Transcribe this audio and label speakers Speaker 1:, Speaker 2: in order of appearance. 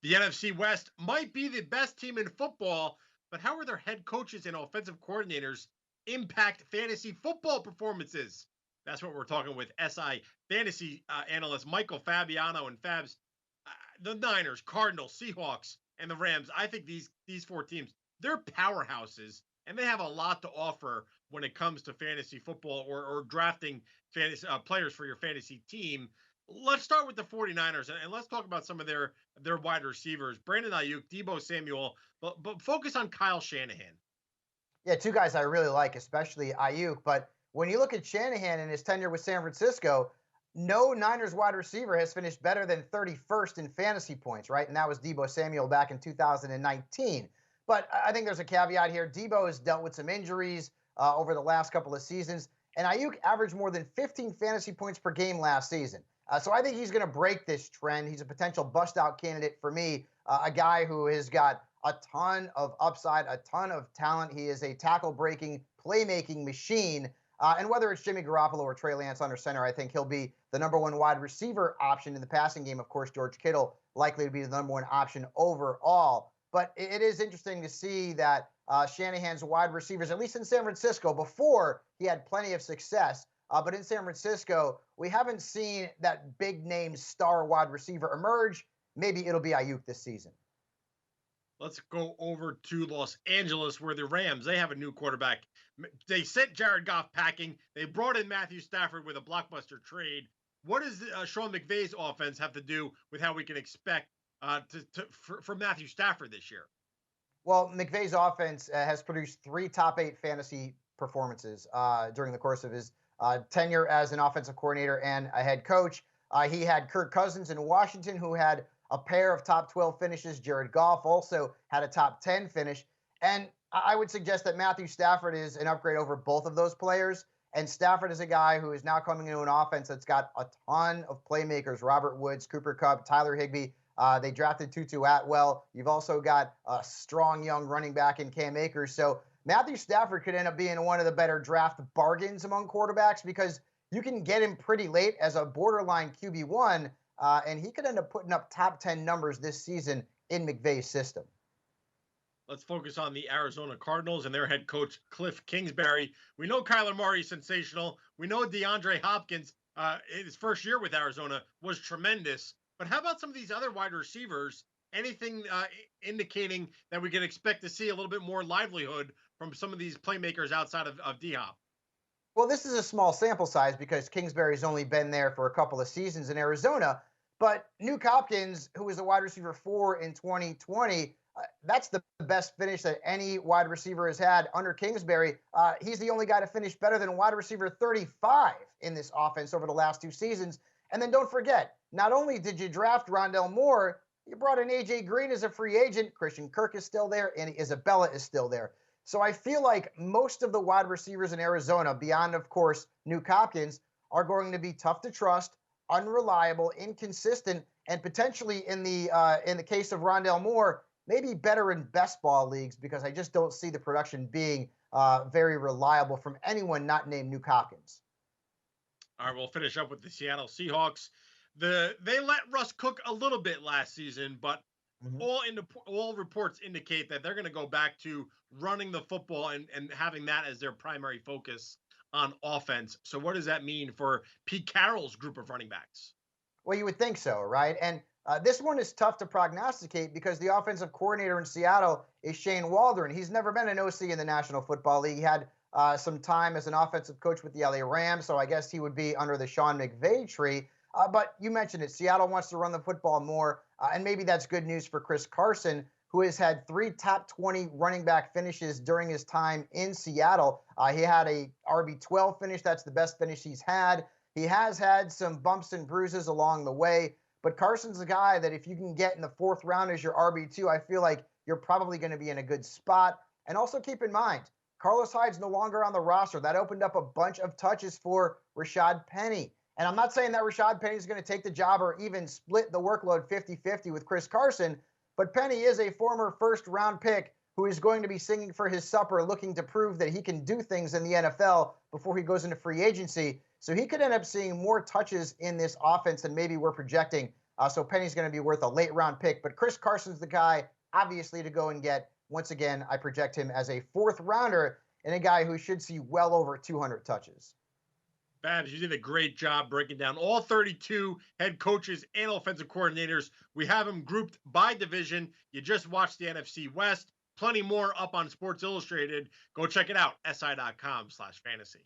Speaker 1: The NFC West might be the best team in football, but how are their head coaches and offensive coordinators impact fantasy football performances? That's what we're talking with SI fantasy analyst Michael Fabiano and Fabs. The Niners, Cardinals, Seahawks, and the Rams. I think these four teams, they're powerhouses, and they have a lot to offer when it comes to fantasy football or drafting fantasy players for your fantasy team. Let's start with the 49ers and let's talk about some of their wide receivers. Brandon Ayuk, Debo Samuel, but focus on Kyle Shanahan.
Speaker 2: Yeah, two guys I really like, especially Ayuk. But when you look at Shanahan and his tenure with San Francisco, no Niners wide receiver has finished better than 31st in fantasy points, right? And that was Debo Samuel back in 2019. But I think there's a caveat here. Debo has dealt with some injuries over the last couple of seasons, and Ayuk averaged more than 15 fantasy points per game last season. So I think he's going to break this trend. He's a potential bust out candidate for me, a guy who has got a ton of upside, a ton of talent. He is a tackle breaking, playmaking machine. And whether it's Jimmy Garoppolo or Trey Lance under center, I think he'll be the number one wide receiver option in the passing game. Of course, George Kittle likely to be the number one option overall. But it is interesting to see that Shanahan's wide receivers, at least in San Francisco, before he had plenty of success. But in San Francisco, we haven't seen that big name star wide receiver emerge. Maybe it'll be Ayuk this season.
Speaker 1: Let's go over to Los Angeles, where the Rams, they have a new quarterback. They sent Jared Goff packing. They brought in Matthew Stafford with a blockbuster trade. What does Sean McVay's offense have to do with how we can expect for Matthew Stafford this year?
Speaker 2: Well, McVay's offense has produced three top eight fantasy performances during the course of his tenure as an offensive coordinator and a head coach. He had Kirk Cousins in Washington, who had a pair of top 12 finishes. Jared Goff also had a top 10 finish. And I would suggest that Matthew Stafford is an upgrade over both of those players. And Stafford is a guy who is now coming into an offense that's got a ton of playmakers: Robert Woods, Cooper Kupp, Tyler Higbee. They drafted Tutu Atwell. You've also got a strong young running back in Cam Akers. So Matthew Stafford could end up being one of the better draft bargains among quarterbacks because you can get him pretty late as a borderline QB1, and he could end up putting up top 10 numbers this season in McVay's system.
Speaker 1: Let's focus on the Arizona Cardinals and their head coach, Cliff Kingsbury. We know Kyler Murray is sensational. We know DeAndre Hopkins, his first year with Arizona, was tremendous. But how about some of these other wide receivers? Anything indicating that we can expect to see a little bit more livelihood from some of these playmakers outside of D-Hop?
Speaker 2: Well, this is a small sample size because Kingsbury's only been there for a couple of seasons in Arizona. But Nuke Hopkins, who was the wide receiver 4 in 2020, that's the best finish that any wide receiver has had under Kingsbury. He's the only guy to finish better than wide receiver 35 in this offense over the last two seasons. And then don't forget, not only did you draft Rondell Moore, you brought in A.J. Green as a free agent. Christian Kirk is still there, and Isabella is still there. So I feel like most of the wide receivers in Arizona, beyond, of course, Nuke Hopkins, are going to be tough to trust, unreliable, inconsistent, and potentially in the case of Rondell Moore, maybe better in best ball leagues because I just don't see the production being very reliable from anyone not named Nuke Hopkins.
Speaker 1: All right, we'll finish up with the Seattle Seahawks. They let Russ cook a little bit last season, but
Speaker 2: Mm-hmm.
Speaker 1: all reports indicate that they're going to go back to running the football and having that as their primary focus on offense. So what does that mean for Pete Carroll's group of running backs?
Speaker 2: Well, you would think so, right? And this one is tough to prognosticate because the offensive coordinator in Seattle is Shane Waldron. He's never been an OC in the National Football League. He had some time as an offensive coach with the LA Rams, so I guess he would be under the Sean McVay tree. But you mentioned it. Seattle wants to run the football more, and maybe that's good news for Chris Carson, who has had 3 top 20 running back finishes during his time in Seattle. He had a RB12 finish. That's the best finish he's had. He has had some bumps and bruises along the way, but Carson's a guy that if you can get in the 4th round as your RB2, I feel like you're probably going to be in a good spot. And also keep in mind, Carlos Hyde's no longer on the roster. That opened up a bunch of touches for Rashad Penny. And I'm not saying that Rashad Penny is going to take the job or even split the workload 50-50 with Chris Carson, but Penny is a former first-round pick who is going to be singing for his supper, looking to prove that he can do things in the NFL before he goes into free agency. So he could end up seeing more touches in this offense than maybe we're projecting. So Penny's going to be worth a late round pick. But Chris Carson's the guy, obviously, to go and get. Once again, I project him as a fourth rounder and a guy who should see well over 200 touches.
Speaker 1: Babs, you did a great job breaking down all 32 head coaches and offensive coordinators. We have them grouped by division. You just watched the NFC West. Plenty more up on Sports Illustrated. Go check it out, si.com/fantasy.